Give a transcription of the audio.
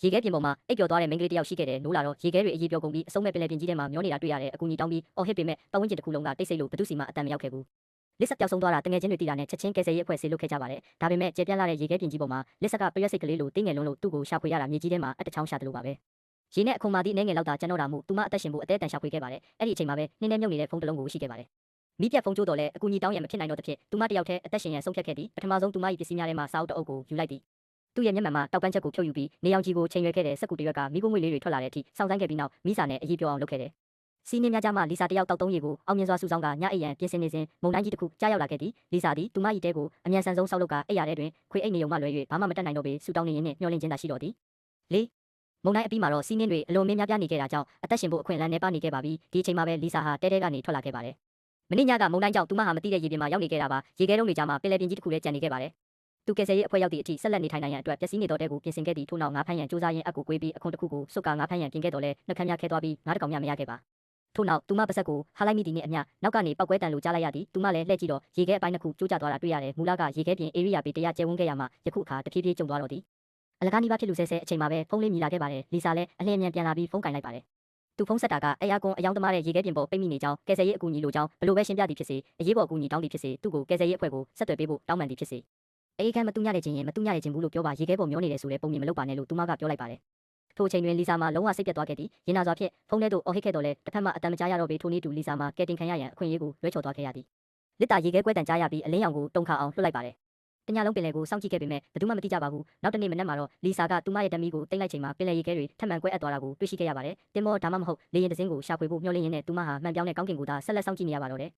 ရေခဲပြင်ပေါ်မှာအိပ်ပျော်သွားတဲ့မိန်းကလေးတစ်ယောက်ရှိခဲ့တယ်နိုးလာတော့ရေခဲတွေအရေးပြောကုန်ပြီးအဆုံးမဲ့ပင်လယ်ပြင်ကြီးထဲမှာမျောနေတာတွေ့ရတယ်အကူကြီးတောင်းပြီးအော်ဟစ်ပေမဲ့ပတ်ဝန်းကျင်တစ်ခုလုံးကတိတ်ဆိတ်လို့ဘသူစီမှအတန်မရောက်ခဲ့ဘူးလစ်ဆက်ပျောက်ဆုံးသွားတာတငယ်ချင်းတွေတီတာနဲ့ချက်ချင်းကယ်ဆယ်ရေးအဖွဲ့ဆေးလွတ်ခဲ့ကြပါတယ်ဒါပေမဲ့ကျေပြန့်လာတဲ့ရေခဲပြင်ကြီးပေါ်မှာလစ်ဆက်ကပရွက်စိတ်ကလေးလိုတင်းငယ်လွန်းလို့သူ့ကိုရှာဖွေရတာမြေကြီးထဲမှာအတချောင်းရှာတယ်လို့ပါပဲရေနဲ့အခုံမာသည့်အနေငယ်လောက်သာကျန်တော့တာမို့သူမအသက်ရှင်ဖို့အသေးအတန်ရှာဖွေခဲ့ပါတယ်အဲ့ဒီအချိန်မှာပဲနှင်းထဲမြုပ်နေတဲ့ဖုန်းတစ်လုံးကိုရှိခဲ့ပါတယ်မိပြတ်ဖုန်းကျိုးတော်လဲအကူကြီးတောင်းရမဖြစ်နိုင်တော့တဲ့ဖြစ်သူမတယောက်တည်းအသက်ရှင်ရန်ဆုံးဖြတ်ခဲ့သည်ပထမဆုံးသူမ၏ပစ္စည်းများထဲမှာစာအုပ်တအုပ်ကိုယူလိုက်သည်သူ့ရဲ့မျက်မှန်မှာတောက်ပန်းချက်ကိုဖြုတ်ယူပြီးနေအောင်ကြီးကိုချိန်ရွယ်ခဲ့တဲ့စက်ကူတရွက်ကမိခိုးငွေလေးတွေထွက်လာတဲ့အထိစောင့်ဆိုင်းခဲ့ပြီးနောက်မိစာနဲ့အရေးပြောအောင်လုပ်ခဲ့တယ်စီးနှင်းများကြားမှာလီစာတယောက်တောက်သုံးရည်ကိုအောင်မြင်စွာစုဆောင်ကညအိပ်ရန်ပြင်ဆင်နေစဉ်မုန်တိုင်းကြီးတစ်ခုကြားရောက်လာခဲ့သည်လီစာသည်သူမ၏တဲကိုအမြန်ဆန်ဆုံးဆောက်လုပ်ကအိပ်ရတဲ့တွင်ခွေအိတ်နေုံမှလွယ်၍ဘာမှမတတ်နိုင်တော့ပေဆူတောင်းနေရင်းနှင့်မျောလင့်ခြင်းသာရှိတော့သည်လေးမုန်တိုင်းအပြီးမှာတော့စီးနှင်းတွေအလွန်မင်းများပြားနေခဲ့တာကြောင့်အသက်ရှင်ဖို့အခွင့်အလမ်းနှဲပါနေခဲ့ပါပြီဒီအချိန်မှာပဲလီစာဟာတဲတဲကနေထွက်လာခဲ့ပါတယ်မနေ့ညကမုန်တိုင်းကြောင့်သူမဟာမသိတဲ့ရေပြင်မှာရောက်နေခဲ့တာပါရေခဲတုံးတွေကြားမှာပင်လယ်ပြင်ကြီးတစ်ခုလည်းကျန်နေခဲ့ပါတယ်သူကယ်ဆယ်ရေးအဖွဲ့ရောက်သည့်အထိဆက်လက်နေထိုင်နိုင်ရန်အတွက်ပျက်စီးနေတော့တဲ့ကိုပြင်ဆင်ခဲ့သည်ထို့နောက်ငါးဖမ်းရန်စူးစမ်းရင်းအကူကွေးပြီးအခွန်တစ်ခုကိုစွတ်ကာငါးဖမ်းရန်ပြင်ခဲ့တော့လဲနှက်ခမ်းများခဲသွားပြီးငါးတကောင်များမရခဲ့ပါထို့နောက်သူမပါဇက်ကိုဟာလိုက်မိသည်နှင့်အမျှနောက်ကနေပောက်ကွဲတန်လိုကြားလိုက်ရသည်သူမလည်းလှည့်ကြည့်တော့ရေခဲအပိုင်းတစ်ခုကျိုးကျသွားတာတွေ့ရတယ်မူလကရေခဲပြင်ဧရိယာပေ100ကျဲဝန်းခဲ့ရမှယခုအခါတဖြည်းဖြည်းကျုံသွားတော့သည်အလကားနီးပါးဖြစ်လူဆဲဆဲအချိန်မှာပဲဖုန်းလေးမြည်လာခဲ့ပါတယ်လီစာလည်းအလင်းအမြန်ပြန်လာပြီးဖုန်းကင်လိုက်ပါတယ်သူဖုန်းဆက်တာကအဲယာကွန်အယောင်သမားတဲ့ရေခဲပြင်ပေါ်ပိတ်မိနေကြောင်းကယ်ဆယ်ရေးအကူအညီလိုကြောင်းဘလို့ပဲရှင်းပြသည်ဖြစ်စေအရေးပေါ်အကူအညီတောင်းသည်ဖြစ်စေသူ့ကိုကယ်ဆယ်ရေးအဖွဲ့ကိုဆက်သွယ်ပေးဖို့တောင်းပန်သည်ဖြစ်စေအေးခမ်းမတူးညတဲ့ခြင်းရင်မတူးညတဲ့ခြင်းဘူးလို့ပြောပါရေခဲပေါ်မျောနေတယ်ဆိုတဲ့ပုံမြင်မလုပ်ပါနဲ့လို့သူမကပြောလိုက်ပါတယ်ထိုအချိန်တွင်လီစာမှာလုံးဝစိတ်ပြတ်သွားခဲ့သည်ရင်နာစွာဖြင့်ဖုန်းထဲသို့အော်ဟစ်ခဲ့တော်လဲတစ်ဖက်မှအတန်မကြားရတော့ပေထိုနည်းတူလီစာမှာကဲတင်ခံရရန်အခွင့်အရေးကိုလွှဲချော်သွားခဲ့ရသည်လစ်တာရေခဲကွဲတန်ကြားရပြီးအလင်းရောင်ကိုတုံခါအောင်လွှတ်လိုက်ပါတယ်တညလုံးပင်လယ်ကိုစောင့်ကြည့်ခဲ့ပေမဲ့ဘယ်သူမှမသိကြပါဘူးနောက်တနေ့မနက်မှာတော့လီစာကသူမရဲ့ဓမီကိုတိတ်လိုက်ချိန်မှာပင်လယ်ရေခဲတွေထပ်မံကွဲအပ်သွားတာကိုတွေ့ရှိခဲ့ရပါတယ်တင်မောဒါမှမဟုတ်လေရင်တစင်းကိုရှာဖွေဖို့မျှော်လင့်ရင်းနဲ့သူမဟာမှန်ပြောင်းတဲ့ကောင်းကင်ကိုသာဆက်လက်စောင့်ကြည့်နေရပါတော့တယ်